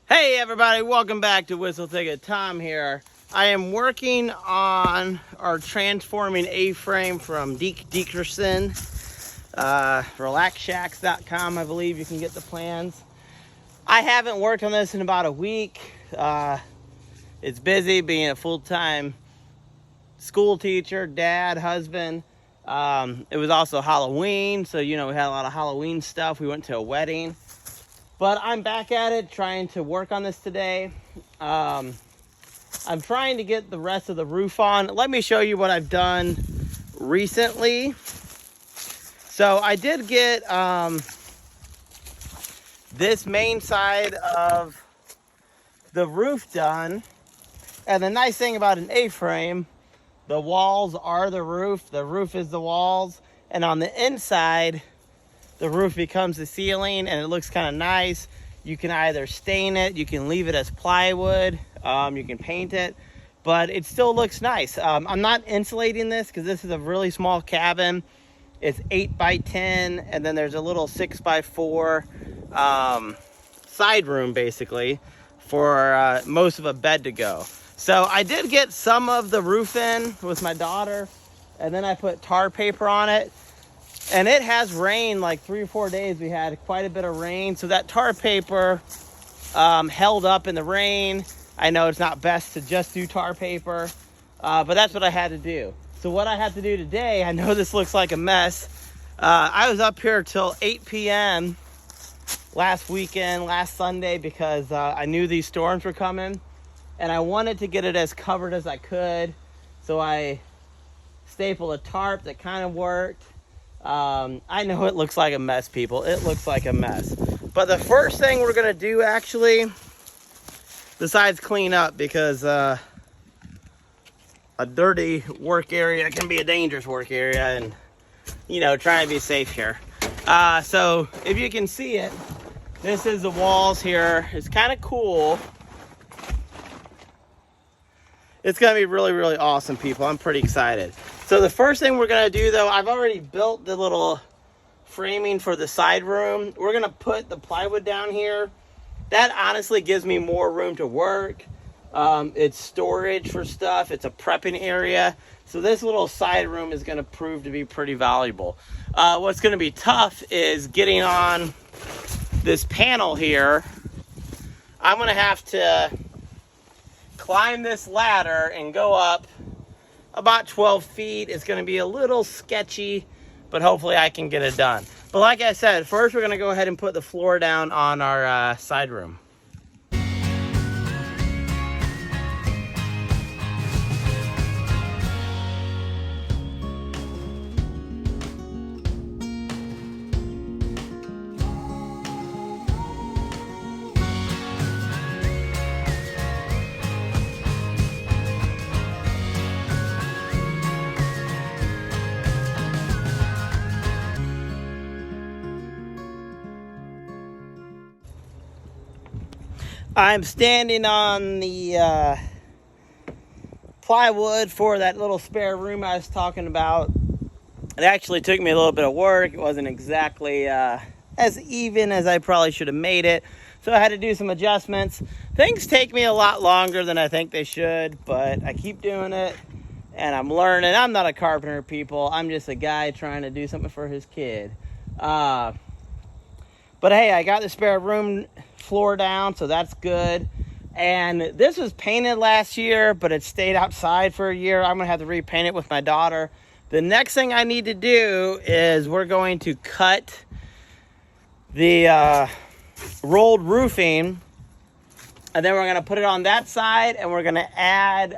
Hey everybody, welcome back to Whistle Ticket. Tom here. I am working on our transforming A-frame from Dickerson. RelaxShacks.com, I believe you can get the plans. I haven't worked on this in about a week. It's busy being a full-time school teacher, dad, husband. It was also Halloween, so we had a lot of Halloween stuff. We went to a wedding. But I'm back at it, trying to work on this today. I'm trying to get the rest of the roof on. Let me show you what I've done recently. So I did get this main side of the roof done. And the nice thing about an A-frame, the walls are the roof is the walls. And on the inside, the roof becomes the ceiling, and it looks kind of nice. You can either stain it, you can leave it as plywood, you can paint it, but it still looks nice. I'm not insulating this because this is a really small cabin. It's 8x10, and then there's a little 6x4 side room, basically, for most of a bed to go. So I did get some of the roof in with my daughter, and then I put tar paper on it. And it has rained like 3 or 4 days. We had quite a bit of rain. So that tar paper held up in the rain. I know it's not best to just do tar paper, but that's what I had to do. So what I had to do today, I know this looks like a mess. I was up here till 8 p.m. last Sunday, because I knew these storms were coming. And I wanted to get it as covered as I could. So I stapled a tarp that kind of worked. I know it looks like a mess, people. It looks like a mess. But the first thing we're going to do, actually, besides clean up, because a dirty work area can be a dangerous work area, and, trying to be safe here. So if you can see it, this is the walls here. It's kind of cool. It's going to be really, really awesome, people. I'm pretty excited. So the first thing we're going to do, though, I've already built the little framing for the side room. We're going to put the plywood down here. That honestly gives me more room to work. It's storage for stuff. It's a prepping area. So this little side room is going to prove to be pretty valuable. What's going to be tough is getting on this panel here. I'm going to have to climb this ladder and go up about 12 feet. It's going to be a little sketchy, but hopefully I can get it done. But like I said, first we're going to go ahead and put the floor down on our side room. I'm standing on the plywood for that little spare room I was talking about. It actually took me a little bit of work. It wasn't exactly as even as I probably should have made it. So I had to do some adjustments. Things take me a lot longer than I think they should, but I keep doing it and I'm learning. I'm not a carpenter, people. I'm just a guy trying to do something for his kid. But hey, I got the spare room floor down, so that's good. And this was painted last year, but it stayed outside for a year. I'm gonna have to repaint it with my daughter. The next thing I need to do is we're going to cut the rolled roofing, and then we're gonna put it on that side, and we're gonna add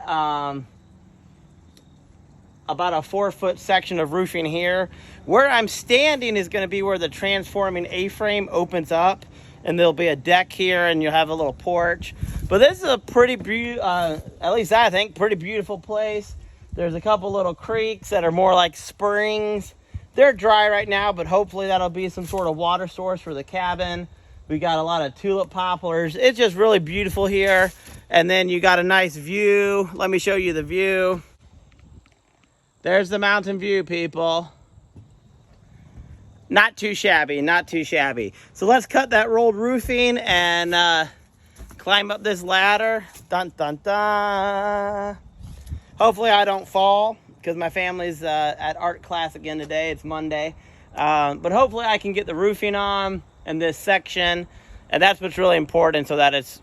about a 4-foot section of roofing here. Where I'm standing is going to be where the transforming A-frame opens up, and there'll be a deck here, and you'll have a little porch. But this is a pretty at least I think, pretty beautiful place. There's a couple little creeks that are more like springs. They're dry right now, but hopefully that'll be some sort of water source for the cabin. We got a lot of tulip poplars. It's just really beautiful here. And then you got a nice view. Let me show you the view. There's the mountain view, people. Not too shabby, not too shabby. So let's cut that rolled roofing and climb up this ladder. Dun, dun, dun. Hopefully I don't fall because my family's at art class again today. It's Monday. But hopefully I can get the roofing on in this section. And that's what's really important so that it's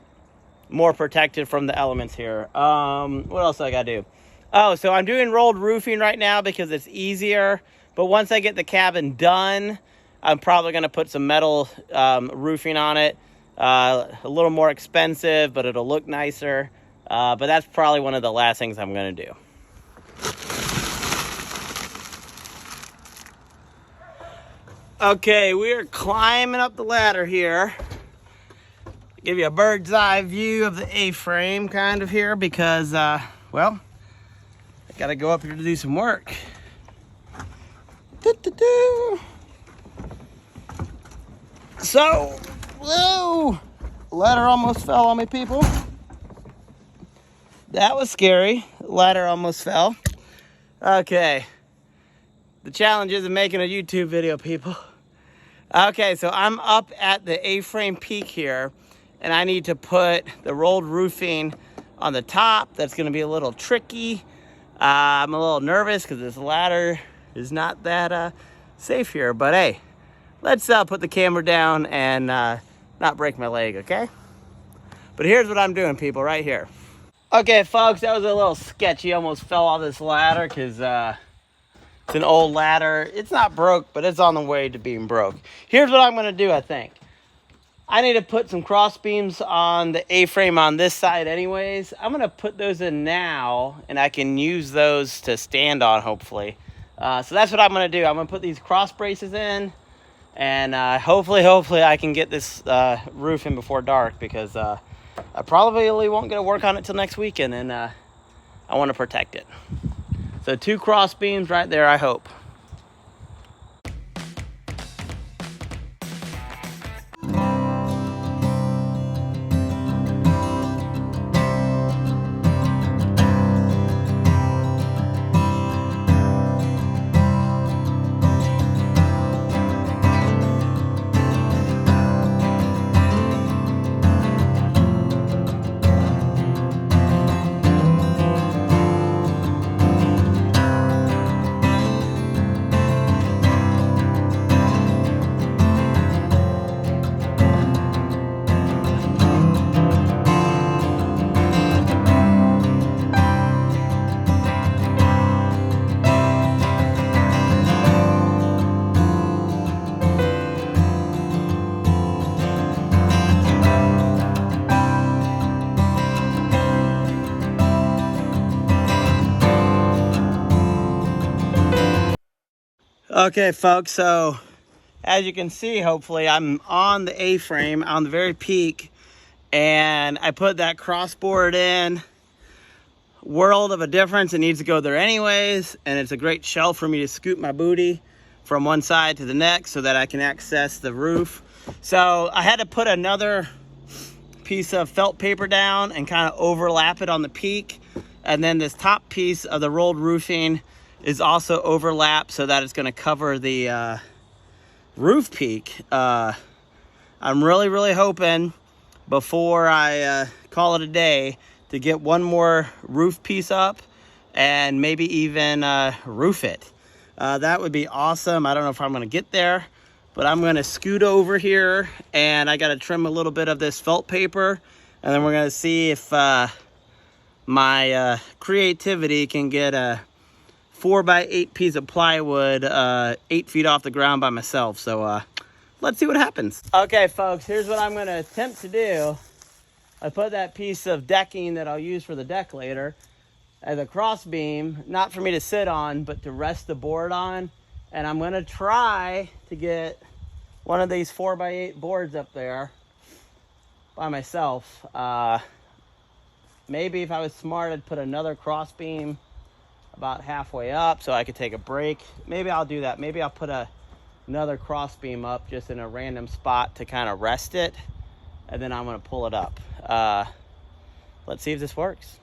more protected from the elements here. What else do I got to do? Oh, so I'm doing rolled roofing right now because it's easier. But once I get the cabin done, I'm probably going to put some metal roofing on it. A little more expensive, but it'll look nicer. But that's probably one of the last things I'm going to do. Okay, we're climbing up the ladder here. Give you a bird's eye view of the A-frame kind of here because, well, I got to go up here to do some work. So, whoa, ladder almost fell on me, people. That was scary. Ladder almost fell. Okay. The challenge isn't making a YouTube video, people. Okay, so I'm up at the A-frame peak here, and I need to put the rolled roofing on the top. That's going to be a little tricky. I'm a little nervous because this ladder is not that safe here. But hey, let's put the camera down and not break my leg, okay? But here's what I'm doing, people, right here. Okay, folks, that was a little sketchy. Almost fell off this ladder because it's an old ladder. It's not broke, but it's on the way to being broke. Here's what I'm going to do, I think. I need to put some cross beams on the A-frame on this side anyways. I'm going to put those in now, and I can use those to stand on, hopefully. So that's what I'm going to do. I'm going to put these cross braces in, and hopefully I can get this roof in before dark because I probably won't get to work on it till next weekend, and I want to protect it. So 2 cross beams right there, I hope. Okay, folks, so as you can see, hopefully, I'm on the A-frame on the very peak, and I put that crossboard in. World of a difference. It needs to go there anyways, and it's a great shelf for me to scoop my booty from one side to the next so that I can access the roof. So I had to put another piece of felt paper down and kind of overlap it on the peak, and then this top piece of the rolled roofing is also overlapped so that it's going to cover the roof peak. I'm really hoping before I call it a day to get one more roof piece up and maybe even roof it. That would be awesome. I don't know if I'm going to get there, but I'm going to scoot over here, and I got to trim a little bit of this felt paper, and then we're going to see if my creativity can get a 4x8 piece of plywood 8 feet off the ground by myself. So let's see what happens. Okay, folks, here's what I'm going to attempt to do. I put that piece of decking that I'll use for the deck later as a cross beam, not for me to sit on, but to rest the board on. And I'm going to try to get one of these 4x8 boards up there by myself. Maybe if I was smart, I'd put another cross beam about halfway up so I could take a break. Maybe I'll do that. Maybe I'll put another cross beam up just in a random spot to kind of rest it, and then I'm going to pull it up. Let's see if this works.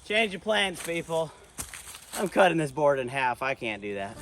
Change of plans, people. I'm cutting this board in half. I can't do that.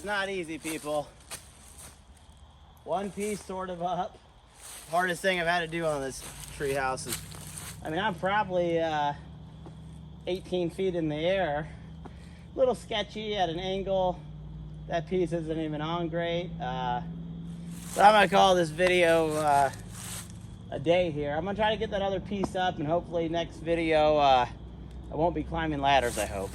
is not easy, people. One piece sort of up. Hardest thing I've had to do on this tree house is, I mean, I'm probably 18 feet in the air. A little sketchy at an angle. That piece isn't even on great. So I'm gonna call this video a day here. I'm gonna try to get that other piece up, and hopefully next video I won't be climbing ladders, I hope.